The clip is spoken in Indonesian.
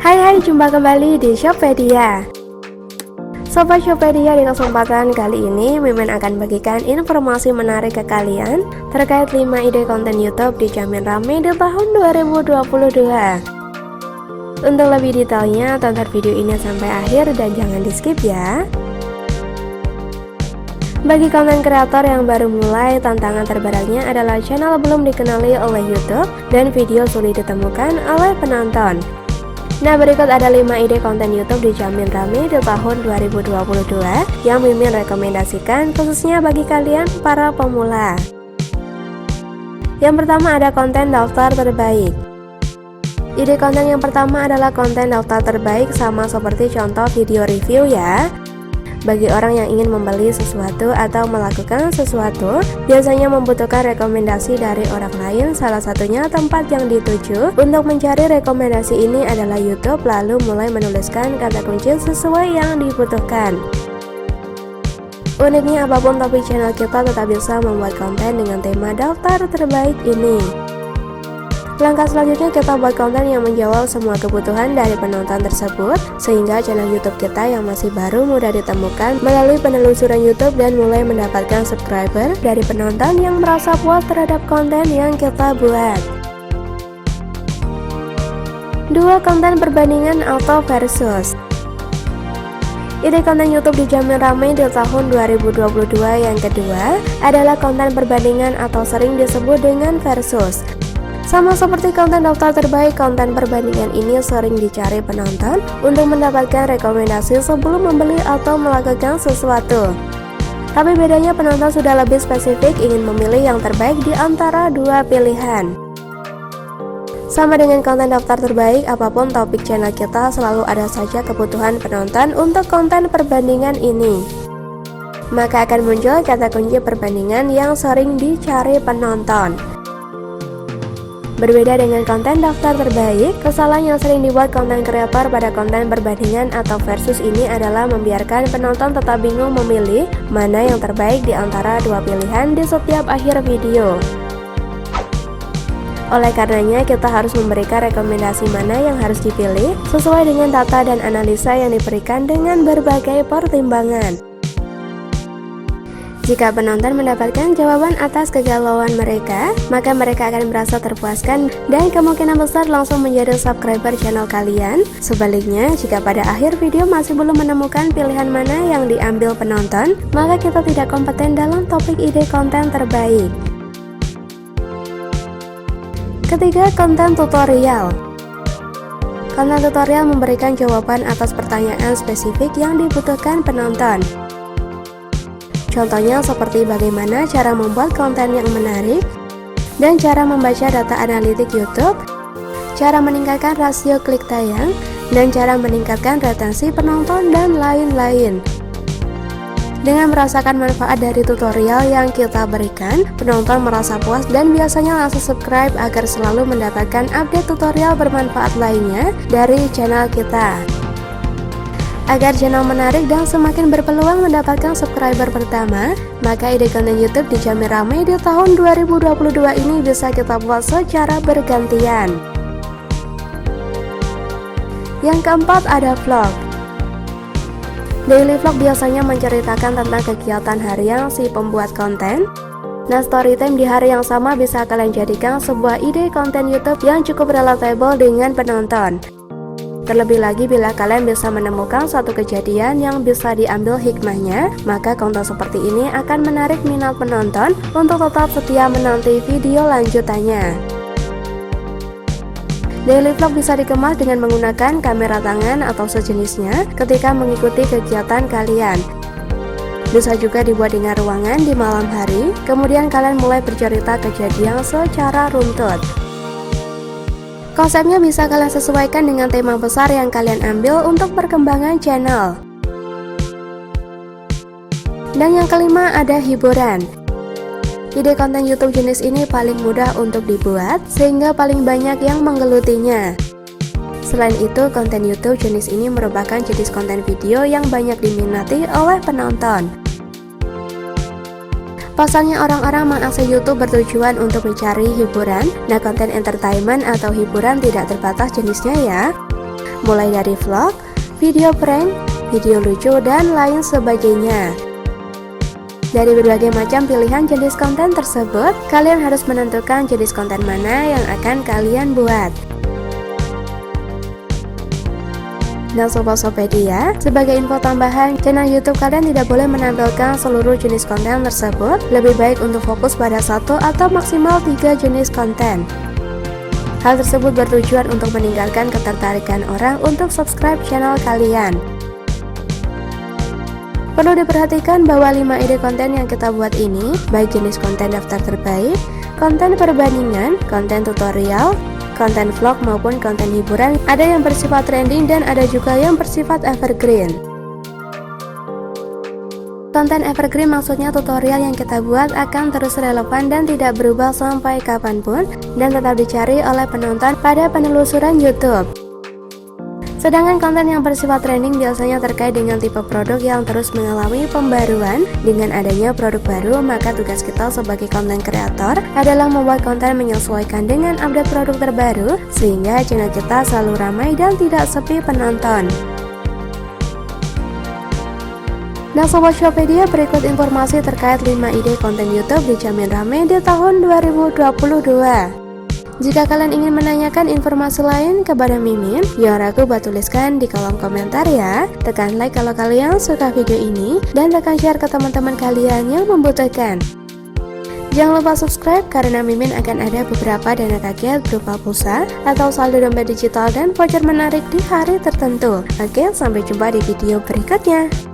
Hai, jumpa kembali di Shoppedia. Sobat Shoppedia, di kesempatan kali ini Mimin akan bagikan informasi menarik ke kalian terkait 5 ide konten YouTube dijamin rame di tahun 2022. Untuk lebih detailnya, tonton video ini sampai akhir dan jangan di skip ya. Bagi konten kreator yang baru mulai, tantangan terberatnya adalah channel belum dikenali oleh YouTube dan video sulit ditemukan oleh penonton. Nah, berikut ada 5 ide konten YouTube dijamin rame di tahun 2022 yang Mimin rekomendasikan khususnya bagi kalian para pemula. Yang pertama ada konten daftar terbaik. Ide konten yang pertama adalah konten daftar terbaik, sama seperti contoh video review ya. Bagi orang yang ingin membeli sesuatu atau melakukan sesuatu, biasanya membutuhkan rekomendasi dari orang lain, salah satunya tempat yang dituju. Untuk mencari rekomendasi ini adalah YouTube, lalu mulai menuliskan kata kunci sesuai yang dibutuhkan. Uniknya, apapun topik channel kita tetap bisa membuat konten dengan tema daftar terbaik ini. Langkah selanjutnya, kita buat konten yang menjawab semua kebutuhan dari penonton tersebut, sehingga channel YouTube kita yang masih baru mudah ditemukan melalui penelusuran YouTube dan mulai mendapatkan subscriber dari penonton yang merasa puas terhadap konten yang kita buat. 2. Konten perbandingan atau versus. Ide konten YouTube dijamin ramai di tahun 2022 yang kedua adalah konten perbandingan atau sering disebut dengan versus. Sama seperti konten daftar terbaik, konten perbandingan ini sering dicari penonton untuk mendapatkan rekomendasi sebelum membeli atau melakukan sesuatu. Tapi bedanya, penonton sudah lebih spesifik ingin memilih yang terbaik di antara dua pilihan. Sama dengan konten daftar terbaik, apapun topik channel kita selalu ada saja kebutuhan penonton untuk konten perbandingan ini. Maka akan muncul kata kunci perbandingan yang sering dicari penonton. Berbeda dengan konten daftar terbaik, kesalahan yang sering dibuat konten kreator pada konten perbandingan atau versus ini adalah membiarkan penonton tetap bingung memilih mana yang terbaik di antara dua pilihan di setiap akhir video. Oleh karenanya, kita harus memberikan rekomendasi mana yang harus dipilih sesuai dengan data dan analisa yang diberikan dengan berbagai pertimbangan. Jika penonton mendapatkan jawaban atas kegalauan mereka, maka mereka akan merasa terpuaskan dan kemungkinan besar langsung menjadi subscriber channel kalian. Sebaliknya, jika pada akhir video masih belum menemukan pilihan mana yang diambil penonton, maka kita tidak kompeten dalam topik ide konten terbaik. Ketiga, konten tutorial. Konten tutorial memberikan jawaban atas pertanyaan spesifik yang dibutuhkan penonton. Contohnya seperti bagaimana cara membuat konten yang menarik, dan cara membaca data analitik YouTube, cara meningkatkan rasio klik tayang, dan cara meningkatkan retensi penonton, dan lain-lain. Dengan merasakan manfaat dari tutorial yang kita berikan, penonton merasa puas dan biasanya langsung subscribe agar selalu mendapatkan update tutorial bermanfaat lainnya dari channel kita. Agar channel menarik dan semakin berpeluang mendapatkan subscriber pertama, maka ide konten YouTube dijamin ramai di tahun 2022 ini bisa kita buat secara bergantian. Yang keempat ada vlog. Daily vlog biasanya menceritakan tentang kegiatan harian si pembuat konten. Nah, story time di hari yang sama bisa kalian jadikan sebuah ide konten YouTube yang cukup relatable dengan penonton. Terlebih lagi bila kalian bisa menemukan suatu kejadian yang bisa diambil hikmahnya, maka konten seperti ini akan menarik minat penonton untuk tetap setia menanti video lanjutannya. Daily vlog bisa dikemas dengan menggunakan kamera tangan atau sejenisnya ketika mengikuti kegiatan kalian. Bisa juga dibuat dengan ruangan di malam hari, kemudian kalian mulai bercerita kejadian secara runtut. Konsepnya bisa kalian sesuaikan dengan tema besar yang kalian ambil untuk perkembangan channel. Dan yang kelima ada hiburan. Ide konten YouTube jenis ini paling mudah untuk dibuat, sehingga paling banyak yang menggelutinya. Selain itu, konten YouTube jenis ini merupakan jenis konten video yang banyak diminati oleh penonton. Pasalnya orang-orang mengakses YouTube bertujuan untuk mencari hiburan. Nah, konten entertainment atau hiburan tidak terbatas jenisnya ya. mulai dari vlog, video prank, video lucu, dan lain sebagainya. Dari berbagai macam pilihan jenis konten tersebut, kalian harus menentukan jenis konten mana yang akan kalian buat. Nah Sobat Shoppedia, sebagai info tambahan, channel YouTube kalian tidak boleh menampilkan seluruh jenis konten tersebut. Lebih baik untuk fokus pada satu atau maksimal 3 jenis konten. Hal tersebut bertujuan untuk meningkatkan ketertarikan orang untuk subscribe channel kalian. Perlu diperhatikan bahwa 5 ide konten yang kita buat ini, baik jenis konten daftar terbaik, konten perbandingan, konten tutorial, konten vlog maupun konten hiburan, ada yang bersifat trending dan ada juga yang bersifat evergreen. Konten evergreen maksudnya tutorial yang kita buat akan terus relevan dan tidak berubah sampai kapanpun dan tetap dicari oleh penonton pada penelusuran YouTube. Sedangkan konten yang bersifat trending biasanya terkait dengan tipe produk yang terus mengalami pembaruan. Dengan adanya produk baru, maka tugas kita sebagai konten kreator adalah membuat konten menyesuaikan dengan update produk terbaru, sehingga channel kita selalu ramai dan tidak sepi penonton. Nah Sobat Shoppedia, berikut informasi terkait 5 ide konten YouTube dijamin ramai di tahun 2022. Jika kalian ingin menanyakan informasi lain kepada Mimin, jangan ragu buat tuliskan di kolom komentar ya. Tekan like kalau kalian suka video ini dan tekan share ke teman-teman kalian yang membutuhkan. Jangan lupa subscribe karena Mimin akan ada beberapa dana kaget berupa pulsa atau saldo dompet digital dan voucher menarik di hari tertentu. Oke, sampai jumpa di video berikutnya.